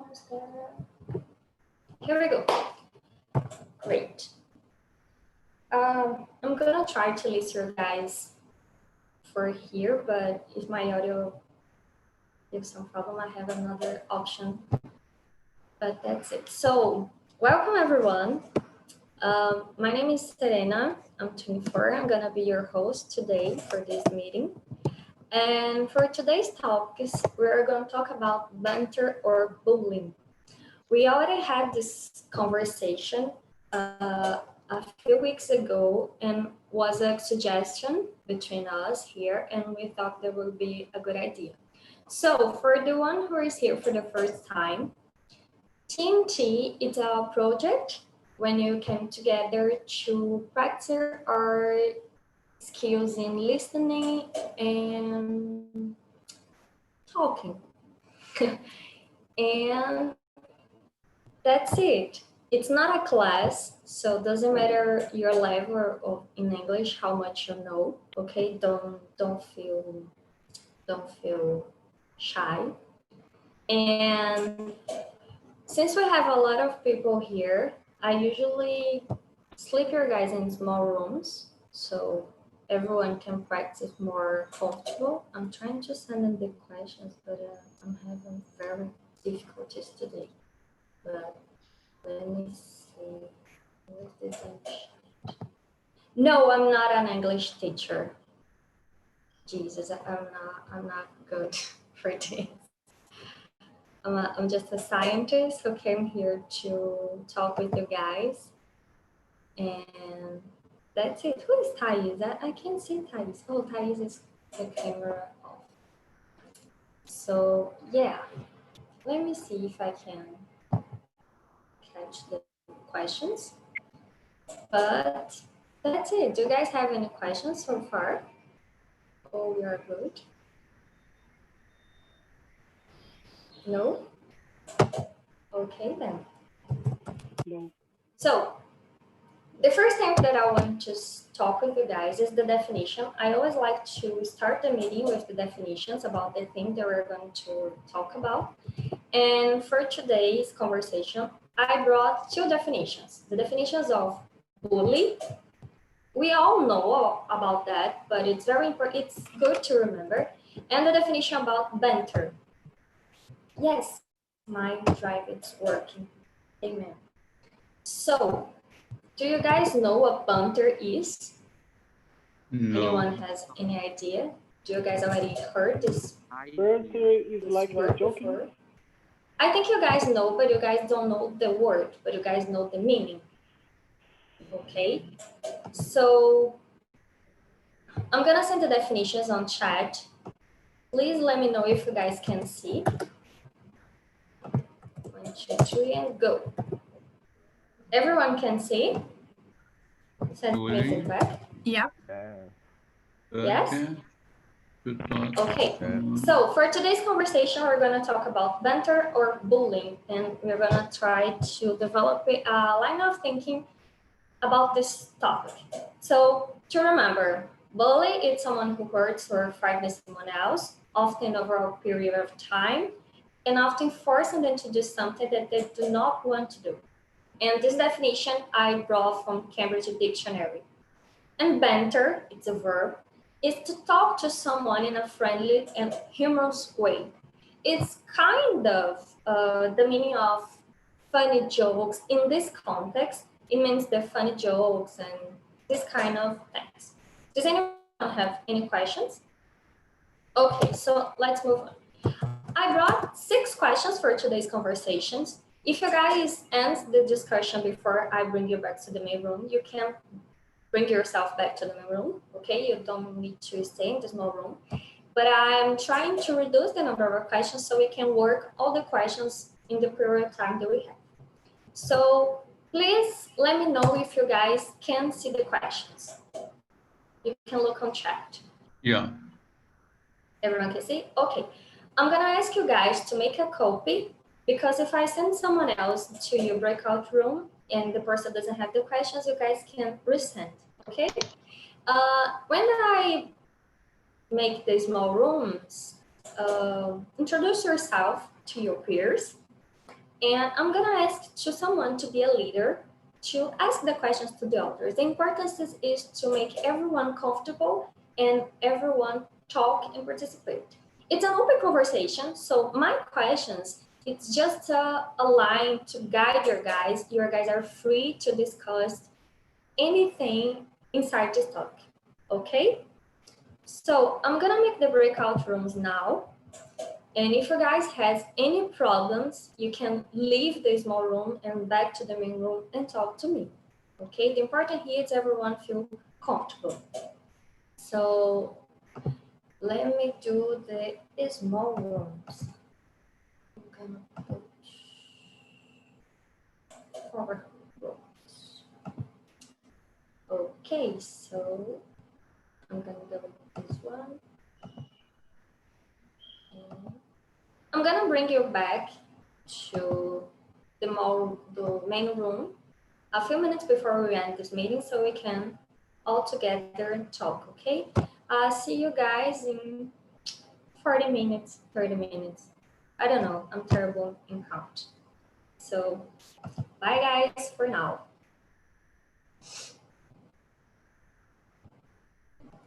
almost there. Here we go. Great. I'm gonna try to list your guys for here, but if my audio gives some problem, I have another option. But that's it. So, welcome everyone. My name is Serena. I'm 24. I'm gonna be your host today for this meeting. And for today's talk, we're going to talk about banter or bullying. We already had this conversation a few weeks ago and was a suggestion between us here, and we thought that would be a good idea. So for the one who is here for the first time, TNT is a project when you came together to practice our skills in listening and talking. And that's it. It's not a class, so it doesn't matter your level of in English, how much you know. Okay, don't feel shy. And since we have a lot of people here, I usually split your guys in small rooms so everyone can practice more comfortable. I'm trying to send in the questions, but I'm having very difficulties today. But let me see. No, I'm not an English teacher. Jesus, I'm not good for this. I'm just a scientist who came here to talk with you guys. And that's it. Who is Thais? I can't see Thais. Oh, Thais is the camera off. So yeah, let me see if I can catch the questions. But that's it. Do you guys have any questions so far? Oh, we are good. No? Okay then. No. So the first thing that I want to talk with you guys is the definition. I always like to start the meeting with the definitions about the thing that we're going to talk about. And for today's conversation, I brought two definitions. The definitions of bully. We all know about that, but it's very important. It's good to remember. And the definition about banter. Yes, my drive is working. Amen. So, do you guys know what banter is? No. Anyone has any idea? Do you guys already heard this? Banter is like word joking. before? I think you guys know, but you guys don't know the word, but you guys know the meaning. Okay, so I'm gonna send the definitions on chat. Please let me know if you guys can see. 1, 2, 3, and go. Everyone can see? Send me a feedback. Yeah. Yes? Okay, so for today's conversation, we're going to talk about banter or bullying, and we're going to try to develop a line of thinking about this topic. So to remember, bully is someone who hurts or frightens someone else, often over a period of time, and often forcing them to do something that they do not want to do. And this definition I brought from Cambridge Dictionary. And banter, it's a verb, is to talk to someone in a friendly and humorous way. It's kind of the meaning of funny jokes. In this context, it means the funny jokes and this kind of things. Does anyone have any questions? Okay, so let's move on. I brought 6 questions for today's conversations. If you guys end the discussion before I bring you back to the main room, you can bring yourself back to the main room, okay? You don't need to stay in the small room. But I'm trying to reduce the number of questions so we can work all the questions in the period of time that we have. So please let me know if you guys can see the questions. You can look on chat. Yeah. Everyone can see? Okay. I'm gonna ask you guys to make a copy, because if I send someone else to your breakout room and the person doesn't have the questions, you guys can resend, okay? When I make the small rooms, introduce yourself to your peers And I'm gonna ask to someone to be a leader to ask the questions to the others. The importance is to make everyone comfortable and everyone talk and participate. It's an open conversation, so my questions, it's just a line to guide your guys. Your guys are free to discuss anything inside this talk, okay? So I'm gonna make the breakout rooms now. And if you guys has any problems, you can leave the small room and back to the main room and talk to me. Okay, the important here is everyone feel comfortable. So let me do the small rooms. I'm gonna put forward rooms. Okay, so I'm gonna do this one. And I'm gonna bring you back to the main room a few minutes before we end this meeting so we can all together and talk, okay? See you guys in 40 minutes, 30 minutes. I don't know, I'm terrible in count. So bye guys for now.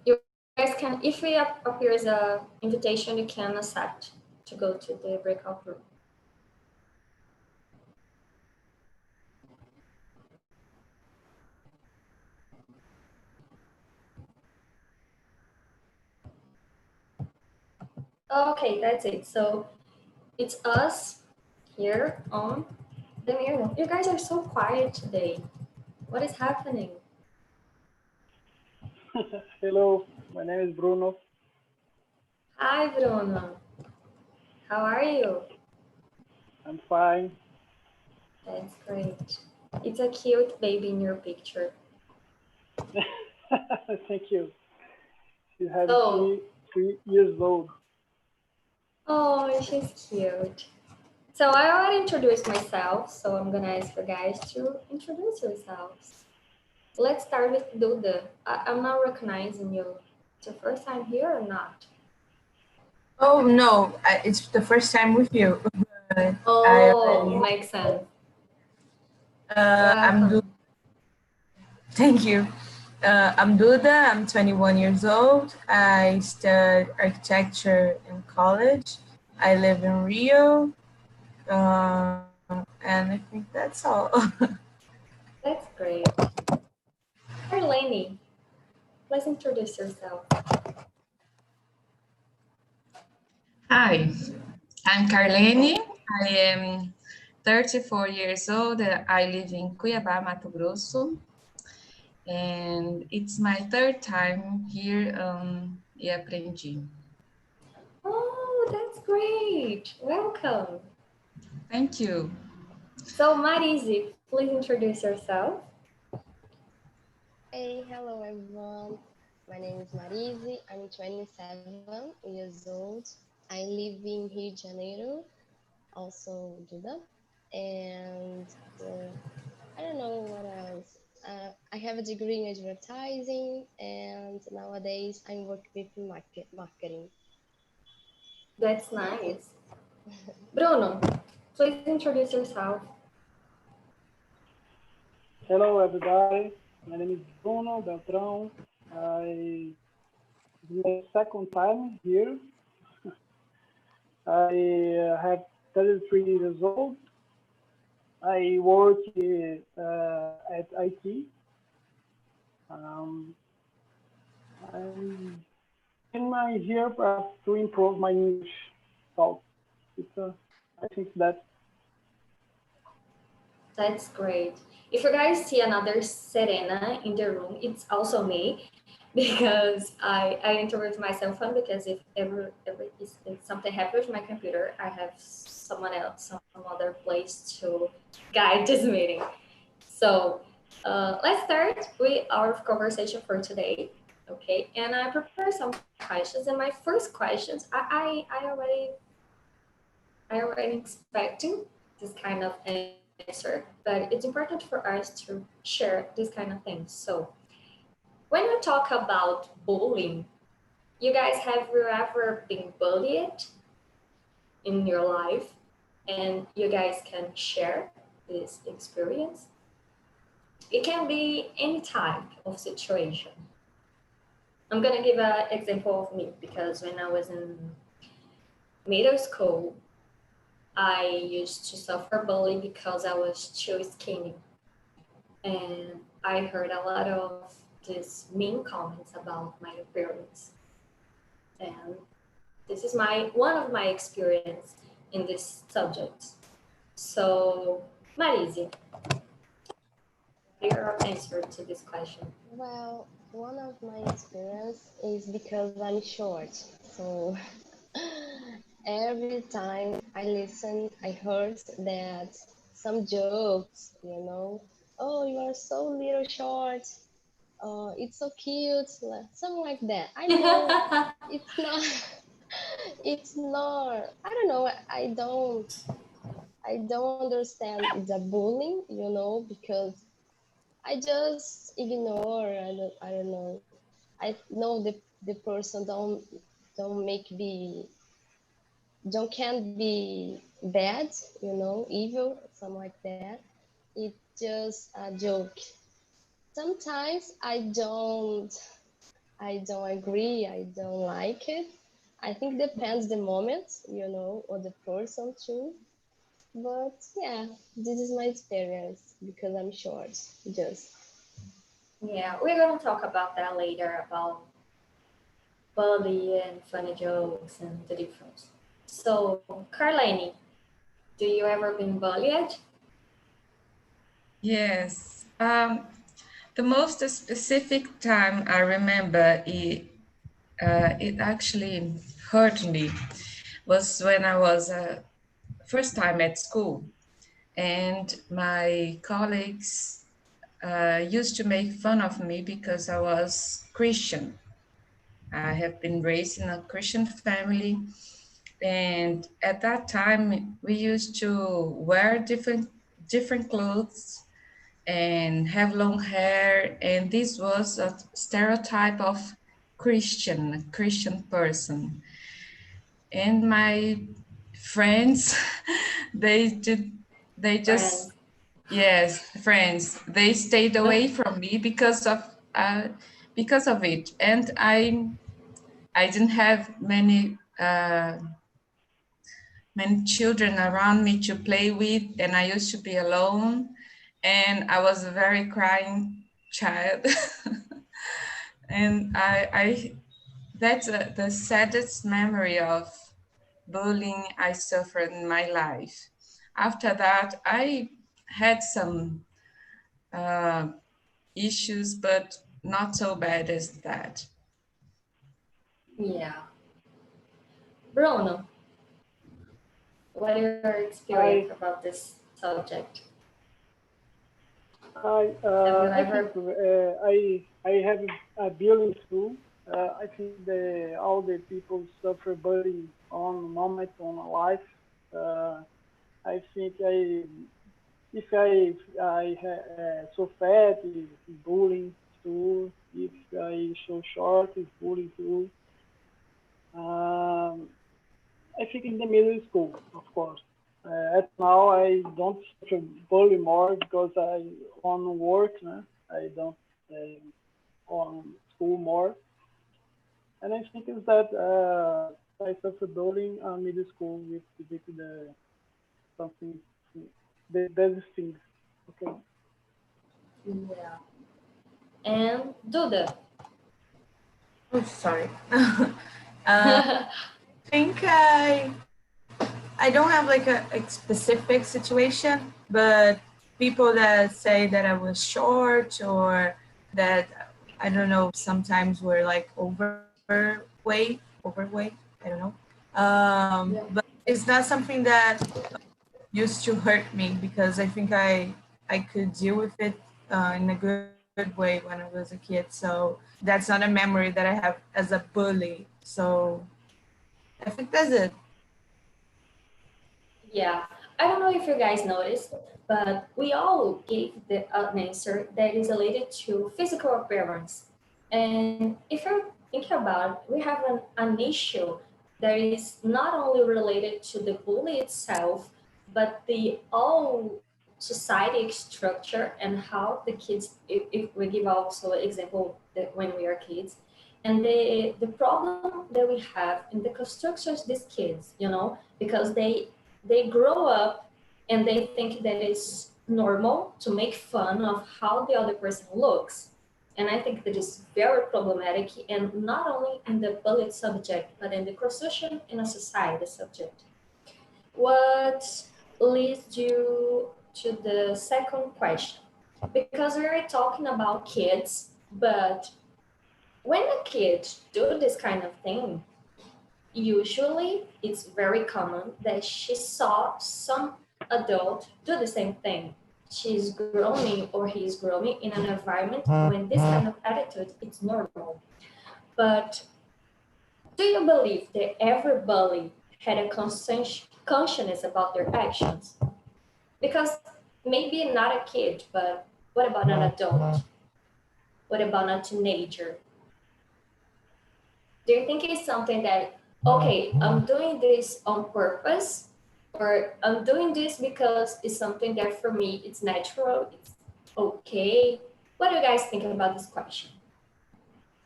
You guys can, if it appears an invitation, you can accept to go to the breakout room. Okay, that's it. So it's us here on the mirror. You guys are so quiet today. What is happening? Hello, my name is Bruno. Hi, Bruno. How are you? I'm fine. That's great. It's a cute baby in your picture. Thank you. She has Oh. 3 years old. Oh, she's cute. So I already introduced myself, so I'm gonna ask you guys to introduce yourselves. Let's start with Duda. I'm not recognizing you. It's your first time here or not? Oh, no, it's the first time with you. Makes sense. I'm Duda. Thank you. I'm Duda. I'm 21 years old. I studied architecture in college. I live in Rio. And I think that's all. That's great. Carlene, please introduce yourself. Hi, I'm Carlene. I am 34 years old. I live in Cuiabá, Mato Grosso. And it's my third time here e aprendi. Oh, that's great. Welcome. Thank you. So Marise, please introduce yourself. Hey, hello everyone. My name is Marise. I'm 27 years old. I live in Rio de Janeiro, also Duda. And I don't know what else. I have a degree in advertising, and nowadays I work with marketing. That's nice. Bruno, please introduce yourself. Hello, everybody. My name is Bruno Beltrão. This is my second time here. I have 33 years old. I work at IT. I'm here to improve my English. So I think that's great. If you guys see another Serena in the room, it's also me, because I introduce myself on, because if something happens with my computer, I have someone else, some other place to guide this meeting. So let's start with our conversation for today. Okay, and I prepared some questions, and my first questions, I already expecting this kind of answer, but it's important for us to share this kind of things. So when we talk about bullying, you guys, have you ever been bullied in your life? and you guys can share this experience. It can be any type of situation. I'm gonna give an example of me, because when I was in middle school, I used to suffer bullying because I was too skinny. And I heard a lot of these mean comments about my appearance. And this is one of my experience in this subject. So, Marise, your answer to this question? Well, one of my experience is because I'm short. So every time I listen, I heard that some jokes, oh, you are so little short. Oh, it's so cute, something like that. I know it's not, it's not. I don't know. I don't understand. It's a bullying, because I just ignore. I don't know. I know the person don't make be don't can't be bad, evil, something like that. It's just a joke. Sometimes I don't agree. I don't like it. I think depends the moment, or the person too. But yeah, this is my experience because I'm short. Just. Yeah, we're going to talk about that later, about bully and funny jokes and the difference. So, Carlene, do you ever been bullied? Yes. The most specific time I remember it actually hurt me was when I was first time at school, and my colleagues used to make fun of me because I was Christian. I have been raised in a Christian family, and at that time we used to wear different clothes and have long hair, and this was a stereotype of Christian person. And my friends, they just Friends. yes, friends, they stayed away from me because of it, and I didn't have many children around me to play with, and I used to be alone, and I was a very crying child. And I that's the saddest memory of bullying I suffered in my life. After that, I had some issues, but not so bad as that. Yeah. Bruno, what is your I experience about this subject? I Have you I think ever? I have a building too. I think all the people suffer bullying on moment on life. Uh, I think if so fat is bullying too. If I so short is bullying too. Um, I think in the middle school, of course. At now, I don't suffer bully more because I on work. I don't on school more, and I think is that I suffer bullying on middle school with the something those things. Okay. Yeah. And Duda. Oh, sorry. Think I don't have like a specific situation, but people that say that I was short or that I don't know, sometimes were like overweight. I don't know. Yeah. But it's not something that used to hurt me because I think I could deal with it in a good way when I was a kid. So that's not a memory that I have as a bully. So I think that's it. Yeah, I don't know if you guys noticed, but we all gave an answer that is related to physical appearance. And if you're thinking about it, we have an issue that is not only related to the bully itself, but the all society structure and how the kids, if we give also an example that when we are kids, and the problem that we have in the constructions, these kids, you know, because they grow up and they think that it's normal to make fun of how the other person looks. And I think that is very problematic, and not only in the bullet subject, but in the construction in a society subject. What leads you to the second question? Because we're talking about kids, but when a kid do this kind of thing, usually it's very common that she saw some adult do the same thing. She's growing or he's growing in an environment when this kind of attitude is normal. But do you believe that every bully had a consciousness about their actions? Because maybe not a kid, but what about an adult? What about a teenager? Do you think it's something that, okay, I'm doing this on purpose, or I'm doing this because it's something that for me, it's natural, it's okay? What do you guys think about this question?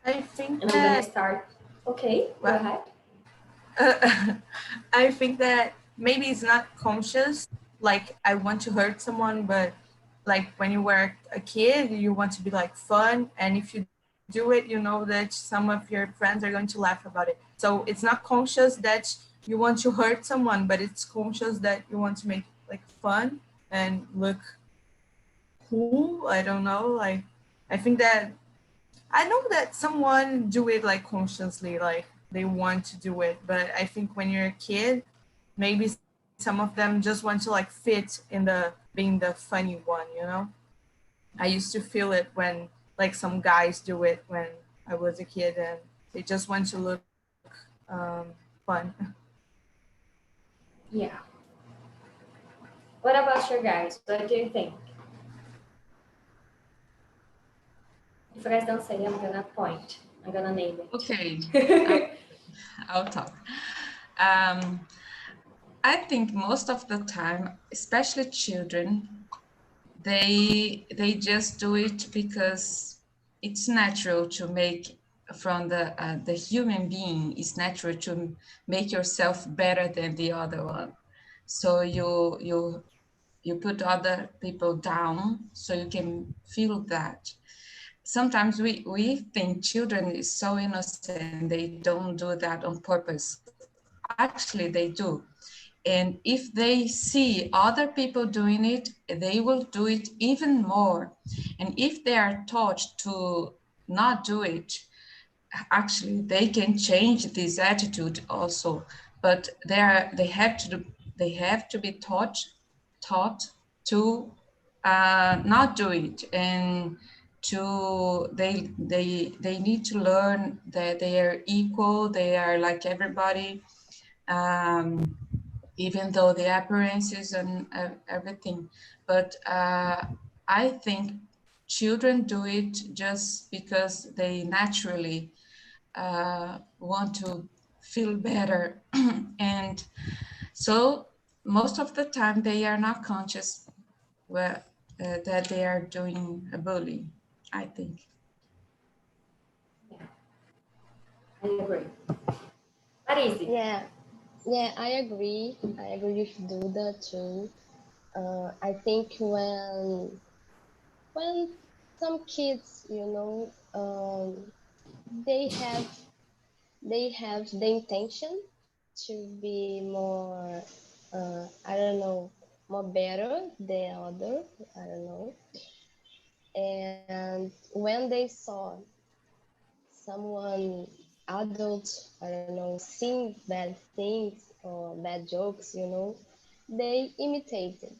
I think and I'm gonna start. Okay, go ahead. I think that maybe it's not conscious, like I want to hurt someone, but like when you were a kid, you want to be like fun, and if you do it, you know that some of your friends are going to laugh about it. So it's not conscious that you want to hurt someone, but it's conscious that you want to make like fun and look cool. I don't know, like I think that I know that someone do it like consciously, like they want to do it, but I think when you're a kid, maybe some of them just want to like fit in the being the funny one, you know? I used to feel it when like some guys do it when I was a kid, and they just want to look fun. Yeah. What about you guys? What do you think? If you guys don't say, I'm gonna point. I'm gonna name it. Okay, I'll talk. I think most of the time, especially children, they just do it because it's natural to make from the human being. It's natural to make yourself better than the other one. So you put other people down so you can feel that. Sometimes we think children is so innocent, they don't do that on purpose. Actually, they do. And if they see other people doing it, they will do it even more. And if they are taught to not do it, actually they can change this attitude also. But they have to be taught to not do it, and to they need to learn that they are equal, they are like everybody, even though the appearances and everything. But I think children do it just because they naturally want to feel better. And so most of the time they are not conscious that they are doing a bullying, I think. Yeah, I agree. That easy. Yeah, I agree. I agree with Duda too. I think when some kids, you know, they have the intention to be more, I don't know, more better than other. I don't know. And when they saw someone adult, I don't know, sing bad things or bad jokes, you know, they imitated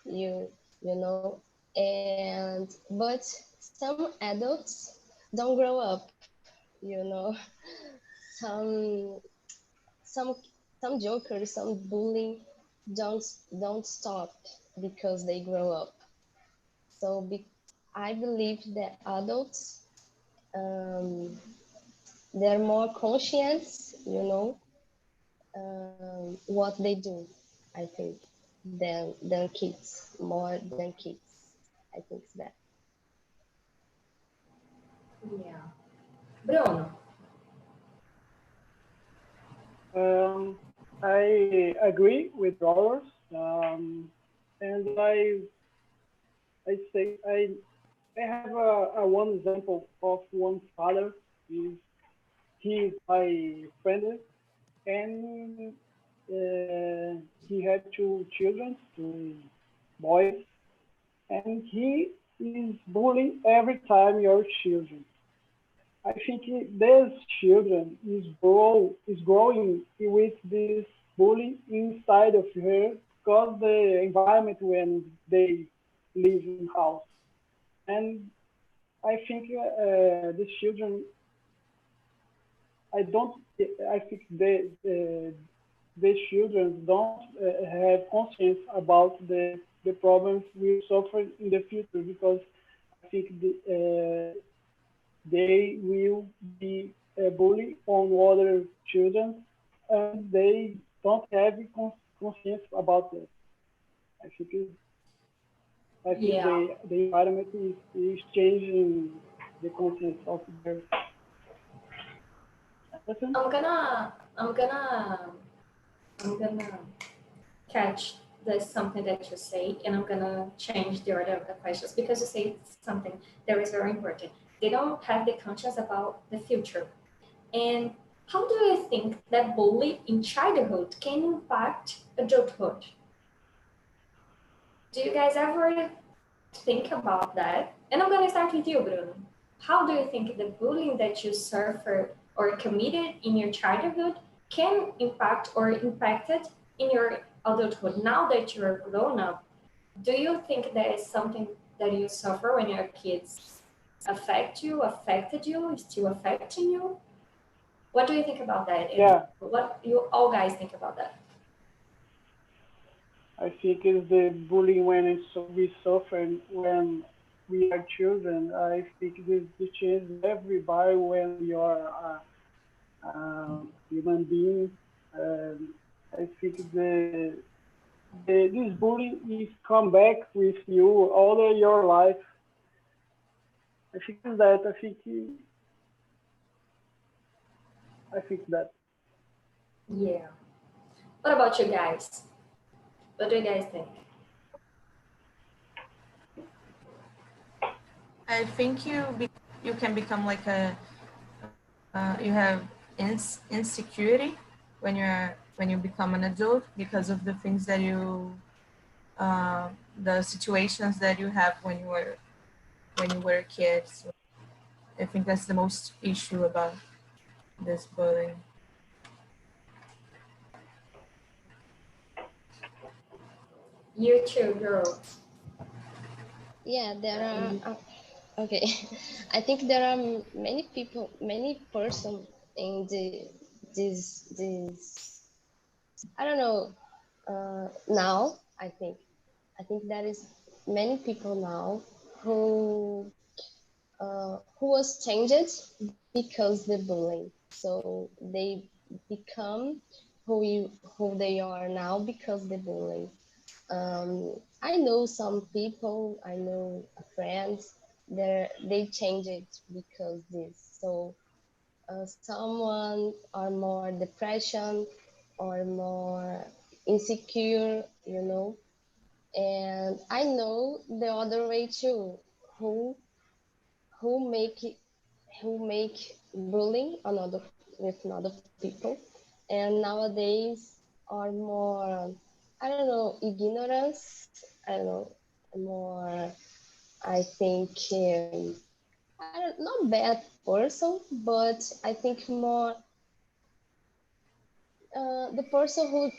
you, you know, and but some adults don't grow up, you know. Some some some jokers, some bullying don't don't stop because they grow up. So I believe that adults, um, they're more conscious, you know, what they do, I think. than kids, more than kids. I think it's that. Yeah. Bruno. I agree with Robert, and I have a one example of one father. He is my friend, and he had two children, two boys, and he is bullying every time your children. I think these children is growing with this bullying inside of her because the environment when they live in house. And I think these children, I don't, I think the children don't have conscience about the problems we suffer in the future because I think they will be bullied on other children and they don't have conscience about it. I think Yeah. the environment is changing the conscience of their person. I'm gonna catch this something that you say, and I'm gonna change the order of the questions because you say something that is very important. They don't have the conscience about the future. And how do you think that bullying in childhood can impact adulthood? Do you guys ever think about that? And I'm gonna start with you, Bruno. How do you think the bullying that you suffered or committed in your childhood can impact or impacted in your adulthood now that you're grown up? Do you think there is something that you suffer when you're kids affected you, is still affecting you? What do you think about that? And Yeah, what you all guys think about that? I think it's the bullying when we suffer when we are children. I think this changes everybody when you are a human being. I think this bullying is come back with you all your life. I think that I think that. Yeah. What about you guys? What do you guys think? I think you can become like you have insecurity when you become an adult because of the things that the situations that you have when you were a kid. So I think that's the most issue about this bullying. You too, girl. Yeah, there are. Okay, I think there are many people, many person in this. I don't know. Now, I think there is many people now who was changed because the bullying. So they become who they are now because the bullying. I know some people, I know friends, they change it because this. So someone are more depression or more insecure, you know. And I know the other way too, who who make it, who make bullying another with other people, and nowadays are more, I don't know, ignorance. I don't know, more. I think I don't, not bad person, but I think more the person who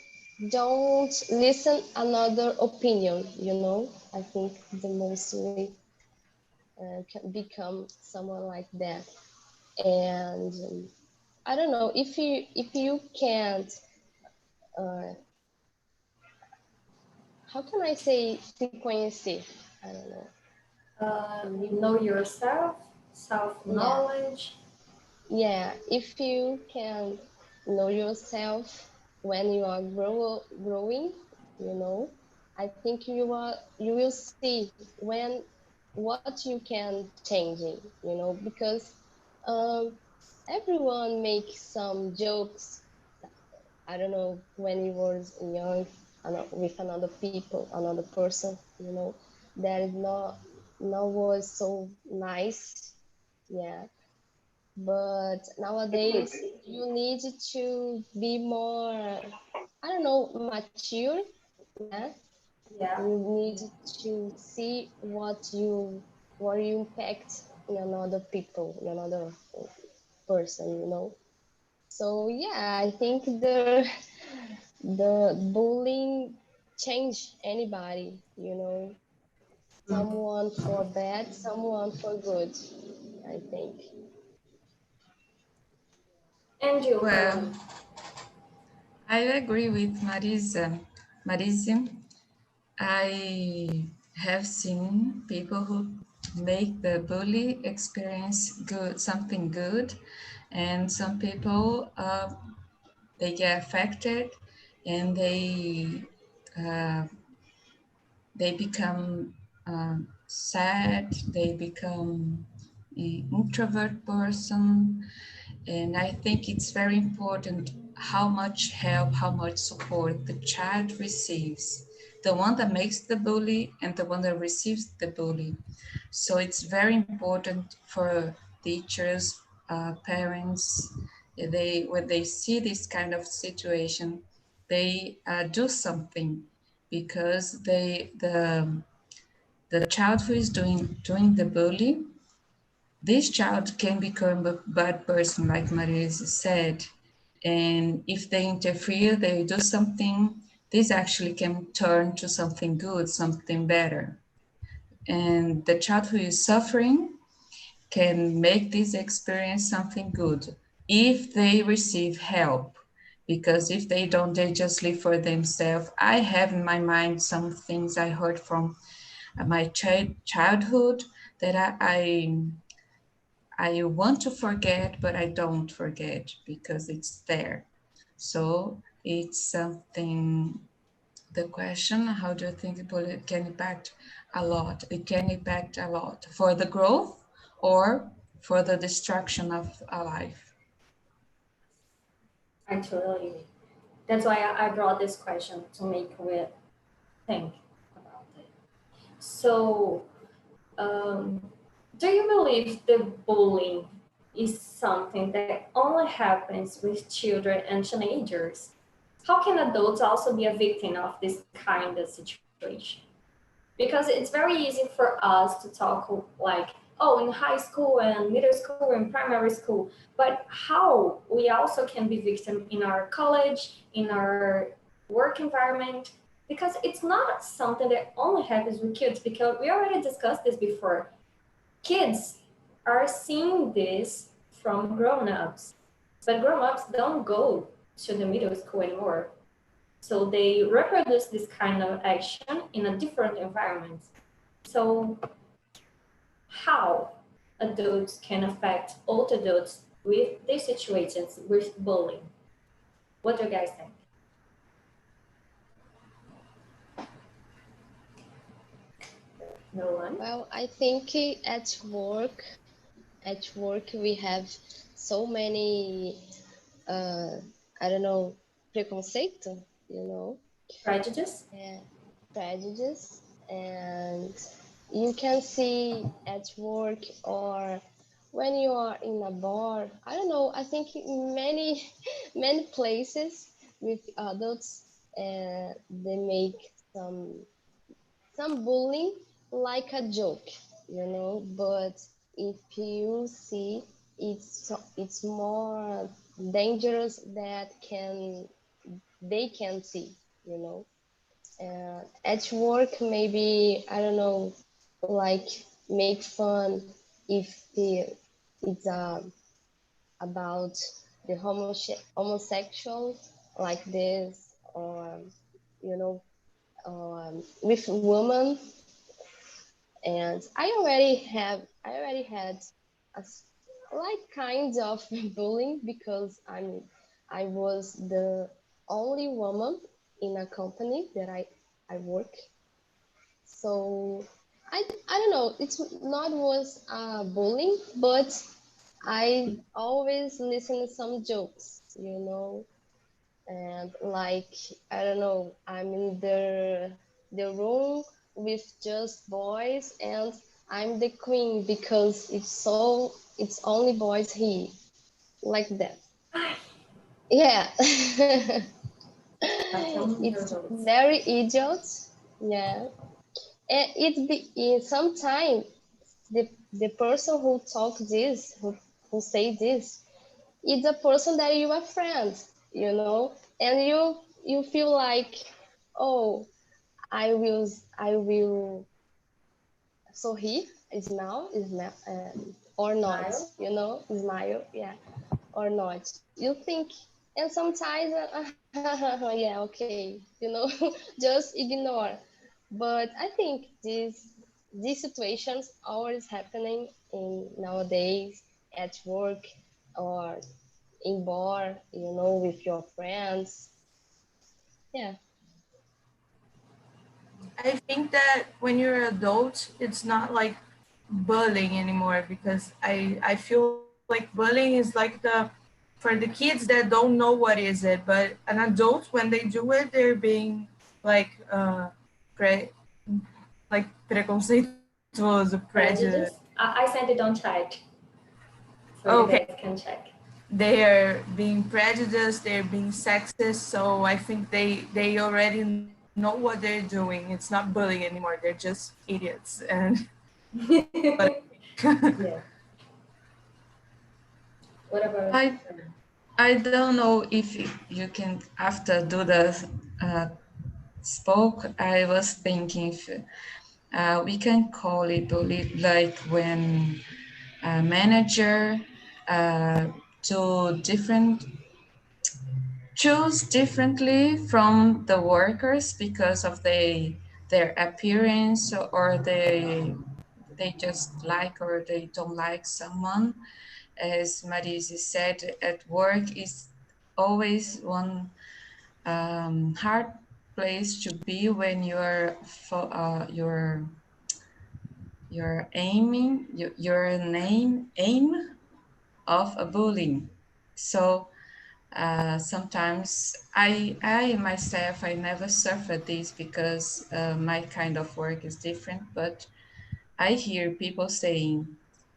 don't listen another opinion. You know, I think the mostly can become someone like that, and I don't know if you can't. Uh, how can I say se conhecer? I don't know. Know yourself, self-knowledge. Yeah, if you can know yourself when you are growing, you know, I think you will see when what you can changing, because um, everyone makes some jokes. I don't know when you was young with another people, another person, that is not was so nice, yeah. But nowadays you need to be more, I don't know, mature, yeah. Yeah. You need to see what you impact in another people, in another person. So yeah, I think the bullying change anybody. Someone for bad, someone for good, I think. And you, Well, Caroline? I agree with Marisa. Marisa, I have seen people who make the bully experience good, something good, and some people they get affected and uh, they become sad, they become an introvert person, and I think it's very important how much help, how much support the child receives, the one that makes the bully and the one that receives the bully. So it's very important for teachers, parents, they when they see this kind of situation, they do something because the child who is doing the bully, this child can become a bad person, like Marisa said. And if they interfere, they do something, this actually can turn to something good, something better. And the child who is suffering can make this experience something good if they receive help. Because if they don't, they just live for themselves. I have in my mind some things I heard from my childhood that I want to forget, but I don't forget because it's there. So it's something, the question, how do you think it can impact a lot? It can impact a lot for the growth or for the destruction of a life. I totally. That's why I brought this question to make we think about it. So, um, do you believe the bullying is something that only happens with children and teenagers? How can adults also be a victim of this kind of situation? Because it's very easy for us to talk like, oh, in high school and middle school and primary school, but how we also can be victim in our college, in our work environment, because it's not something that only happens with kids, because we already discussed this before. Kids are seeing this from grown-ups, but grown-ups don't go to the middle school anymore. So they reproduce this kind of action in a different environment. So how adults can affect older adults with these situations with bullying? What do you guys think? No one? Well, I think at work we have so many, uh, I don't know, preconceito, Prejudice? yeah, prejudice, and you can see at work or when you are in a bar. I don't know. I think in many many places with adults, they make some bullying like a joke, But if you see, it's more dangerous that they can see, you know. At work, maybe I don't know, like make fun if it's about the homosexual like this, or you know, with women. And I already had like kind of bullying because I was the only woman in a company that I work. So I don't know. It's not was bullying, but I always listen to some jokes, and like I don't know, I'm in the room with just boys, and I'm the queen because it's only boys here, like that. Yeah. It's very idiot. Yeah. And sometimes the person who talk this, who say this, it's a person that you are friends, and you feel like, oh, I will so he is now or not, Smile. smile, yeah, or not. You think, and sometimes, yeah, okay, just ignore. But I think these situations always happening in nowadays at work or in bar, with your friends. Yeah. I think that when you're an adult, it's not like bullying anymore because I feel like bullying is like for the kids that don't know what is it, but an adult when they do it, they're being like pre like preconceituoso, prejudice. Prejudice. I sent it on chat, so you Okay, guys can check. they are being prejudiced, they're being sexist, so I think they already know what they're doing. It's not bullying anymore, they're just idiots. And but Yeah. What about I I don't know if you can after do the spoke. I was thinking if we can call it bully like when a manager uh, do different choose differently from the workers because of their appearance or they just like or they don't like someone. As Marise said, at work is always one hard place to be when you're aiming your name aim of a bullying. So sometimes I myself I never suffered this because my kind of work is different, but I hear people saying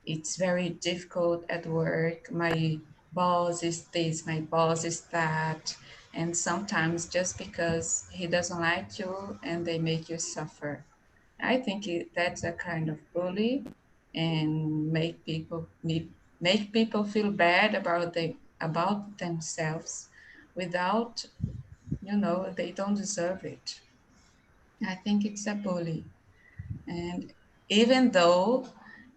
it's very difficult at work. My boss is this, my boss is that. And sometimes just because he doesn't like you and they make you suffer. I think that's a kind of bully and make people feel bad about themselves without, they don't deserve it. I think it's a bully. And even though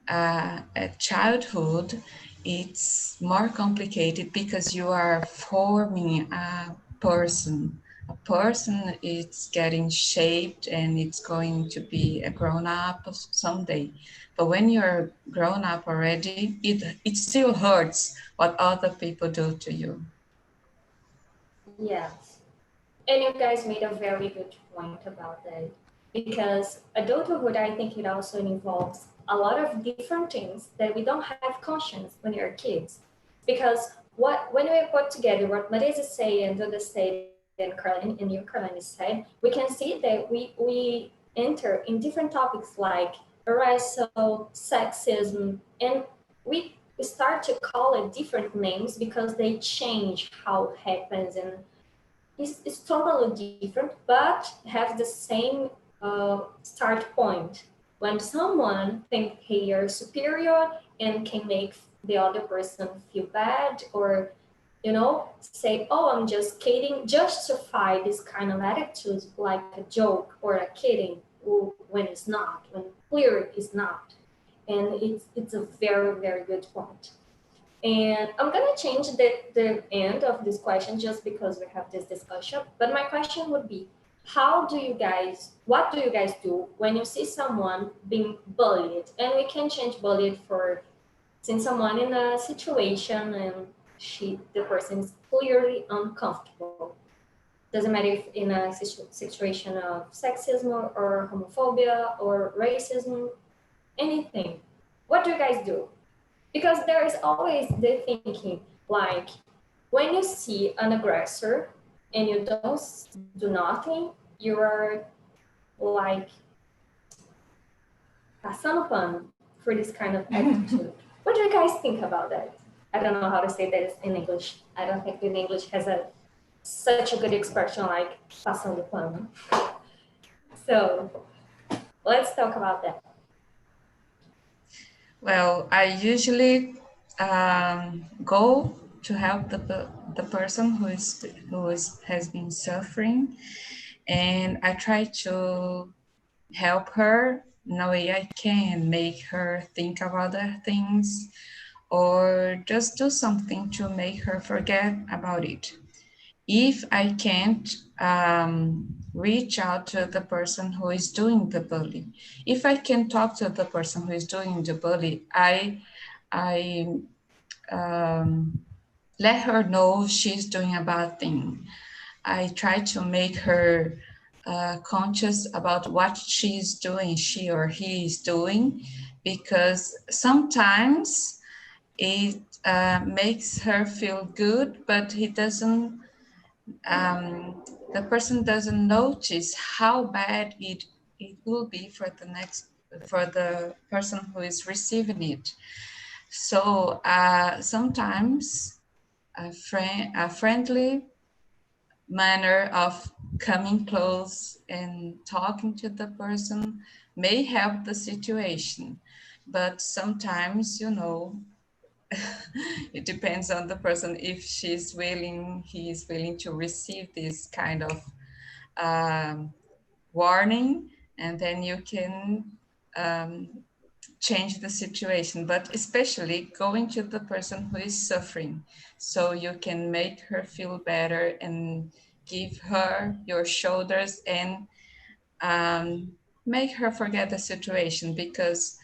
at childhood, it's more complicated because you are forming a person. A person is getting shaped and it's going to be a grown up someday. But when you're grown up already, it still hurts what other people do to you. yes? And you guys made a very good point about that because adulthood, I think it also involves a lot of different things that we don't have conscience when you're kids. Because when we put together what Marisa say and Duda said and you Caroline said, we can see that we enter in different topics like racial, sexism, and we start to call it different names because they change how it happens and it's totally different, but have the same start point. When someone thinks they are superior and can make the other person feel bad or, say, oh, I'm just kidding, justify this kind of attitude like a joke or a kidding when it's not, when clear it's not. And it's a very, very good point. And I'm gonna change the end of this question just because we have this discussion. But my question would be, what do you guys do when you see someone being bullied? And we can change bullied for seeing someone in a situation and the person is clearly uncomfortable. Doesn't matter if in a situation of sexism or homophobia or racism, anything. What do you guys do? Because there is always the thinking, like when you see an aggressor and you don't do nothing, you are like passando pano for this kind of attitude. What do you guys think about that? I don't know how to say that in English. I don't think in English has such a good expression like passando pano. So let's talk about that. Well, I usually go to help the person has been suffering, and I try to help her in a way I can, make her think of other things, or just do something to make her forget about it. If I can't, reach out to the person who is doing the bully. If I can talk to the person who is doing the bully, I let her know she's doing a bad thing. I try to make her conscious about what she's doing, she or he is doing, because sometimes it makes her feel good, but he doesn't. The person doesn't notice how bad it will be for the person who is receiving it. So sometimes a friendly manner of coming close and talking to the person may help the situation, but sometimes, it depends on the person if he is willing to receive this kind of warning, and then you can um, change the situation, but especially going to the person who is suffering, so you can make her feel better and give her your shoulders and make her forget the situation, because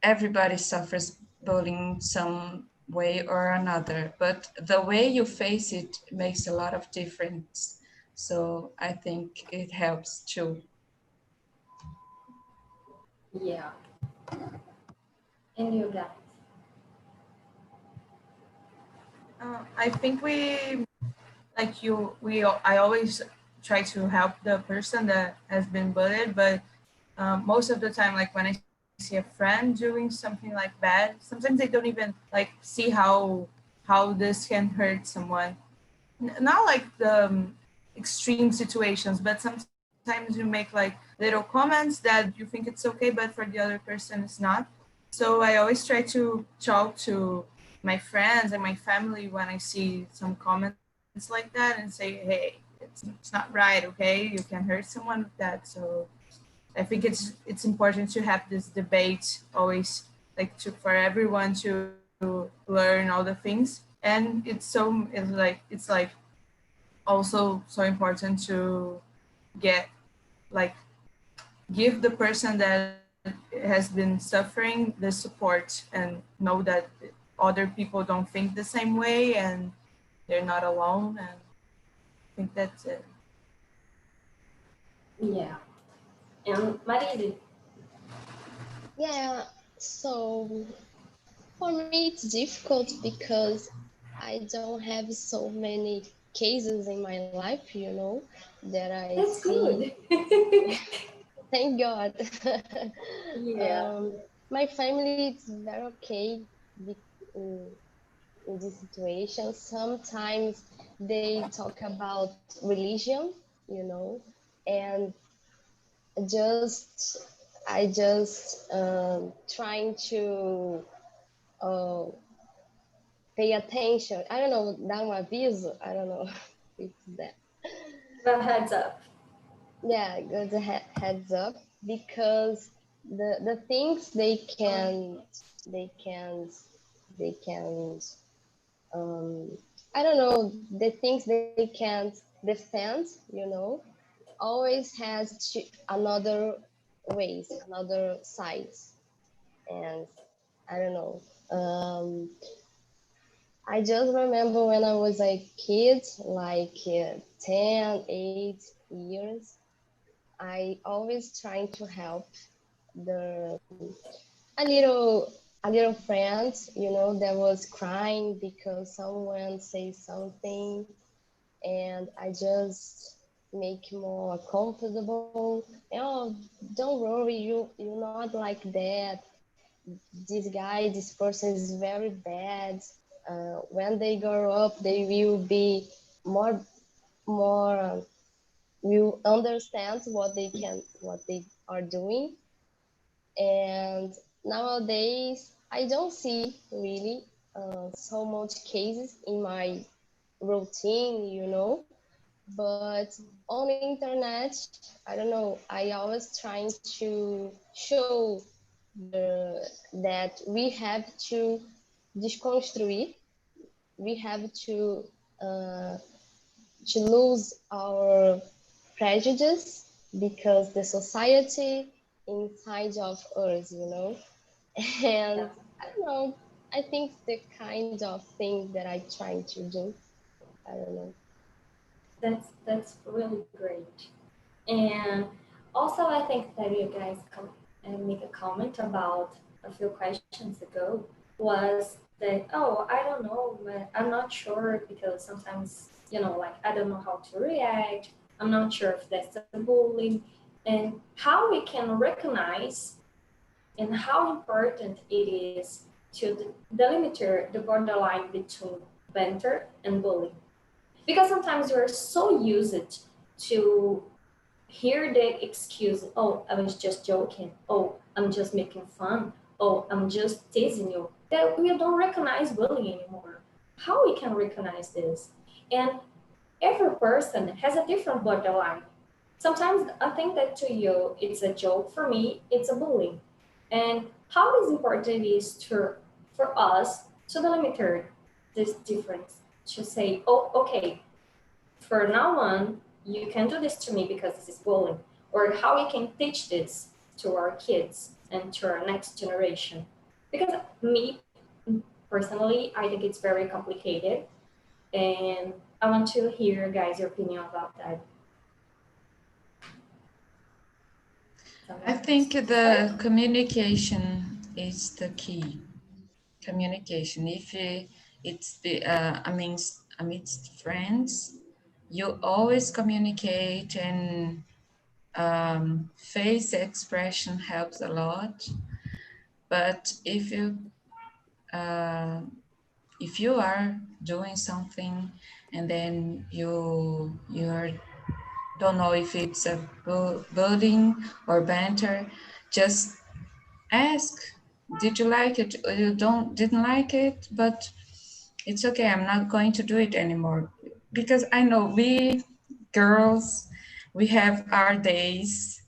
everybody suffers bullying some way or another, but the way you face it makes a lot of difference. So I think it helps too. Yeah. And you guys? I think I always try to help the person that has been bullied, but most of the time, like when I see a friend doing something like bad, sometimes they don't even like see how this can hurt someone. Not like the extreme situations, but sometimes you make like little comments that you think it's okay, but for the other person it's not. So I always try to talk to my friends and my family when I see some comments like that and say, hey, it's not right, okay? You can hurt someone with that. So I think it's important to have this debate always, like for everyone to learn all the things. And it's like also so important to get like give the person that has been suffering the support and know that other people don't think the same way and they're not alone. And I think that's it. Yeah. And Marie? Yeah, so for me it's difficult because I don't have so many cases in my life, that I That's see. good. Thank God. Yeah. My family is very okay in, in this situation. Sometimes they talk about religion, and just I just trying to uh, pay attention. I don't know, dar um aviso. I don't know if it's that. Well, heads up. Yeah, good heads up, because the things they can I don't know, the things they can't defend, always has another ways, another sides. And I don't know, I just remember when I was a kid, like 10, 8 years, I always trying to help the a little a little friend, that was crying because someone say something, and I just make more comfortable. Oh, don't worry, you're not like that. This person is very bad. When they grow up, they will be more will understand what they are doing. And nowadays I don't see really so much cases in my routine, but on the internet, I don't know, I always trying to show that we have to deconstruct, we have uh, to lose our prejudice because the society inside of us, and I don't know, I think the kind of thing that I trying to do, I don't know. That's really great. And also, I think that you guys make a comment about a few questions ago was that, oh, I don't know, but I'm not sure because sometimes, like I don't know how to react. I'm not sure if that's a bullying, and how we can recognize and how important it is to delimit the borderline between banter and bullying. Because sometimes you're so used to hear the excuse, oh, I was just joking, oh, I'm just making fun, oh, I'm just teasing you, that we don't recognize bullying anymore. How we can recognize this? And every person has a different borderline. Sometimes I think that to you it's a joke, for me it's a bullying. And how is important it is for us to delimit this difference, to say, oh, okay, for now on, you can do this to me because this is bullying, or how we can teach this to our kids and to our next generation. Because me, personally, I think it's very complicated, and I want to hear, guys, your opinion about that. I think the communication is the key. Communication. If it's amidst friends, you always communicate, and face expression helps a lot. But uh, if you are doing something and then you're don't know if it's a bullying or banter, just ask, did you like it? Or you didn't like it, but it's okay, I'm not going to do it anymore. Because I know we girls, we have our days.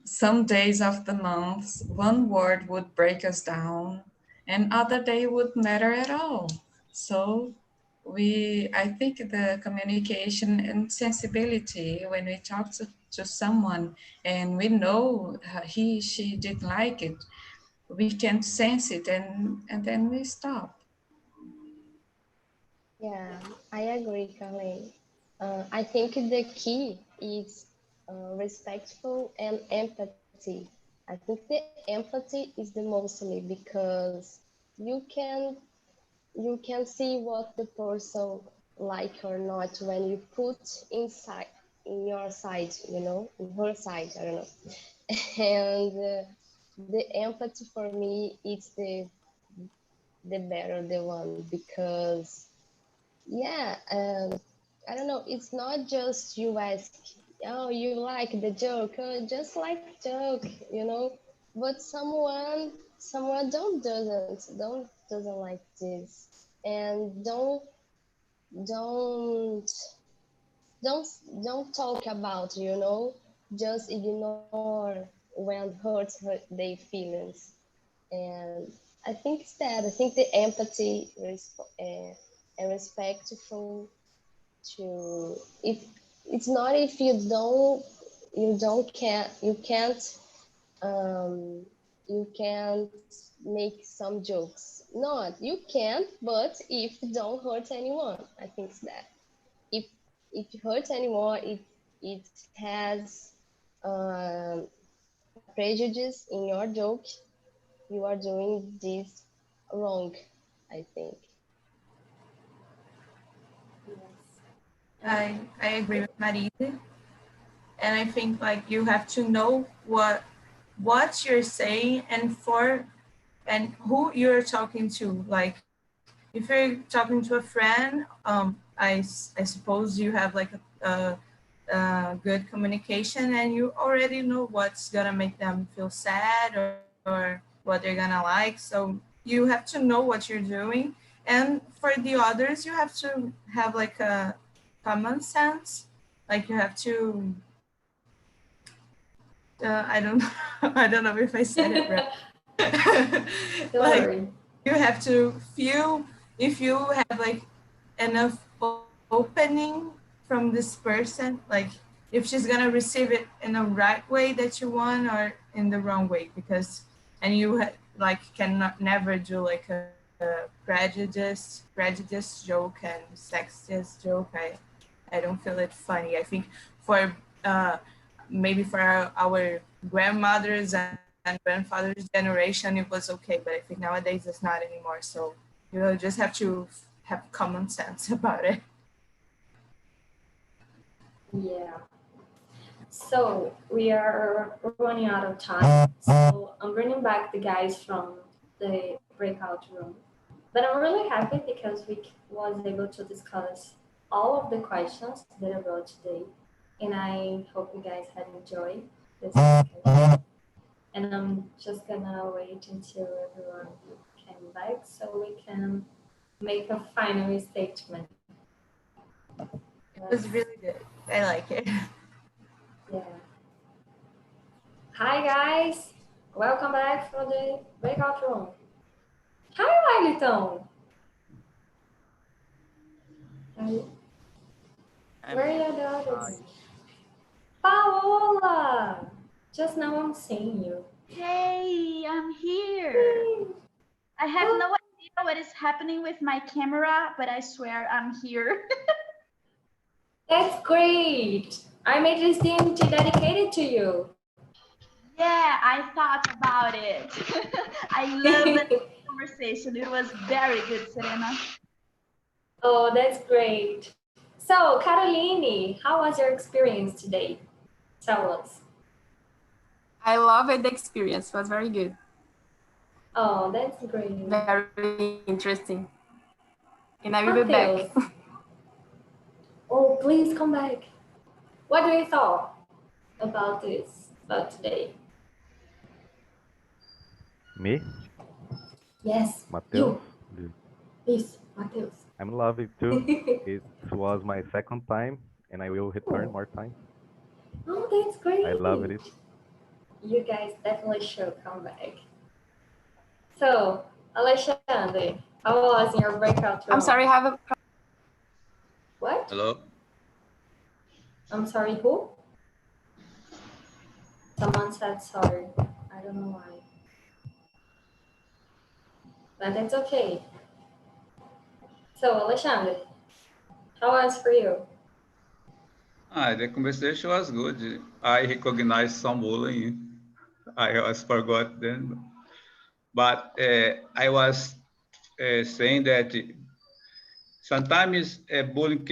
Some days of the month, one word would break us down, and other day wouldn't matter at all. So I think the communication and sensibility, when we talk to someone and we know she didn't like it, we can sense it, and then we stop. Yeah, I agree, Carly. I think the key is respectful and empathy. I think the empathy is the mostly because you can you can see what the person like or not when you put inside in your side, in her side, I don't know. And the empathy for me is the better the one because yeah, I don't know. It's not just you ask, oh, you like the joke, oh, just like joke, But someone doesn't like this, and don't don't don't talk about, just ignore when hurt their feelings. And I think it's that. I think the empathy and respectful to if it's not if you don't can't um, you can't make some jokes not. You can't, but if you don't hurt anyone, I think it's that. If you hurt anyone, it has prejudice in your joke. You are doing this wrong, I think. I agree with Marisa. And I think like you have to know what you're saying and who you're talking to. Like if you're talking to a friend, I suppose you have like a good communication and you already know what's gonna make them feel sad or what they're gonna like. So you have to know what you're doing. And for the others, you have to have like a common sense. Like you have to I don't I don't know if I said it right. Like you have to feel if you have like enough opening from this person, like if she's gonna receive it in the right way that you want or in the wrong way, because and you like cannot never do like a prejudice joke and sexist joke. I don't feel it funny. I think for maybe for our grandmothers and grandfathers generation it was okay, but I think nowadays it's not anymore. So you just have to have common sense about it. Yeah. So we are running out of time. So I'm bringing back the guys from the breakout room. But I'm really happy because we was able to discuss all of the questions that I wrote today. And I hope you guys had enjoyed this discussion. And I'm just gonna wait until everyone came back so we can make a final statement. It was really good. I like it. Yeah. Hi guys, welcome back for the breakout room. Hi Wellington. Where are the others? Paola! Just now I'm seeing you. Hey, I'm here. I have no idea what is happening with my camera, but I swear I'm here. That's great. I made this TNT dedicated to you. Yeah, I thought about it. I love the conversation. It was very good, Serena. Oh, that's great. So, Caroline, how was your experience today? Tell us. I loved the experience. It was very good. Oh, that's great. Very interesting. And I will be back. Oh, please come back. What do you thought about today? Me? Yes. Mateus? Yes, Mateus. I'm loving too. It was my second time and I will return more time. Oh, that's great. I love it. You guys definitely should come back. So, Alexandre, how was your breakout room? I'm sorry, I have a... What? Hello? I'm sorry, who? Someone said sorry. I don't know why. But that's okay. So, Alexandre, how was for you? The conversation was good. I recognized some bullying. I was forgot then. But I was saying that sometimes bullying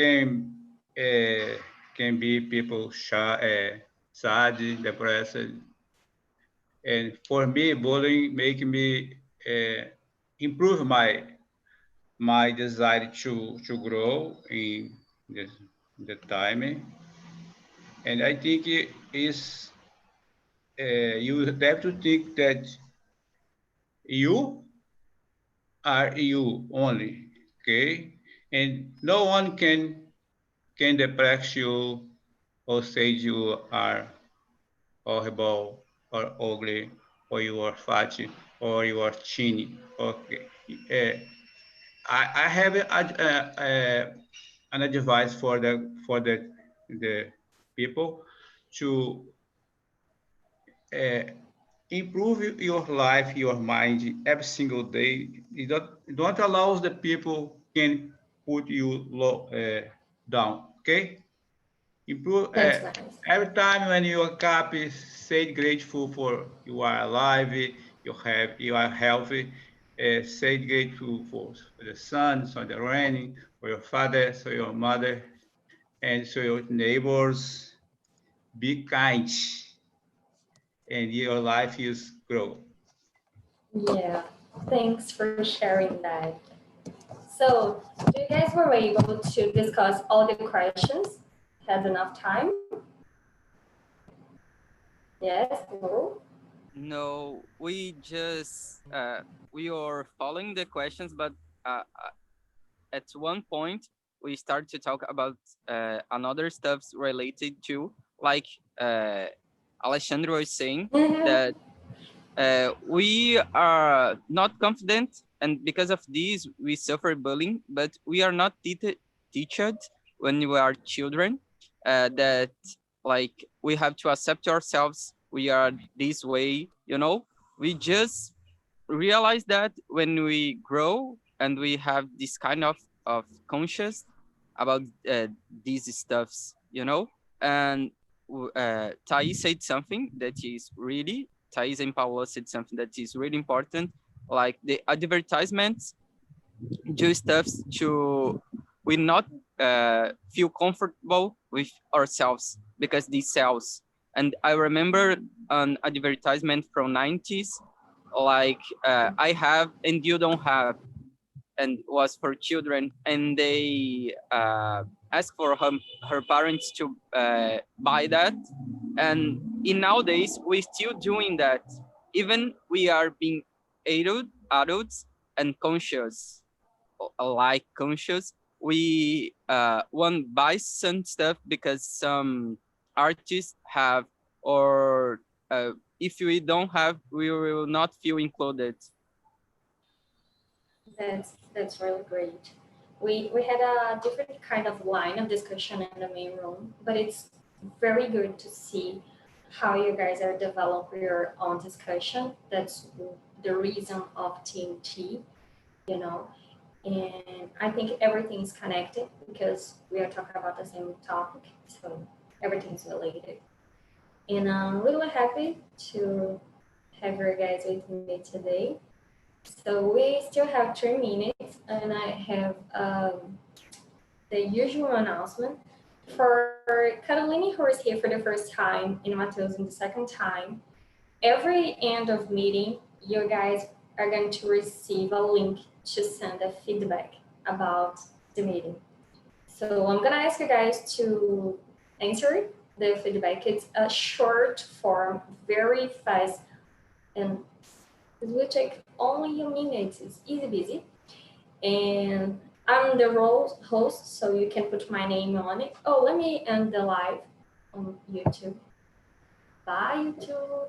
can be people sad, depressed. And for me, bullying make me improve my desire to grow in the time. And I think it is you have to think that you are you only, okay? And no one can depress you or say you are horrible or ugly or you are fat or you are skinny. Okay. I have an advice for the people to improve your life, your mind every single day. You don't allow the people can put you down. Okay, improve That's nice. every time when you wake up, say grateful for you are alive, you are healthy. Say grateful for the sun, for the rain, for your father, for your mother, and for your neighbors. Be kind, and your life is grow. Yeah, thanks for sharing that. So, do you guys were able to discuss all the questions? Had enough time? Yes, no? No, we just we are following the questions, but at one point we start to talk about another stuffs related to, like Alexandre was saying, that we are not confident, and because of this we suffer bullying, but we are not teached when we are children that like we have to accept ourselves, we are this way, you know. We just realize that when we grow and we have this kind of conscious about these stuffs, you know. And Thais said something that is really, Thais and Paula said something that is really important, like the advertisements do stuffs to we not feel comfortable with ourselves because these sells. And I remember an advertisement from 90s, like I have and you don't have, and was for children, and they asked for her parents to buy that. And in nowadays we still doing that, even we are being adults and conscious, like conscious, we want buy some stuff because some artists have, or if we don't have, we will not feel included. That's really great. We had a different kind of line of discussion in the main room, but it's very good to see how you guys are developing your own discussion. That's the reason of TNT, you know. And I think everything's connected because we are talking about the same topic, so everything's related. And I'm really happy to have you guys with me today. So we still have 3 minutes, and I have the usual announcement. For Catalini, who is here for the first time, and Mateus in the second time, every end of meeting, you guys are going to receive a link to send a feedback about the meeting. So I'm gonna ask you guys to answer the feedback. It's a short form, very fast, and it will take only a minute. It's easy busy. And I'm the role host, so you can put my name on it. Oh, let me end the live on YouTube. Bye, YouTube.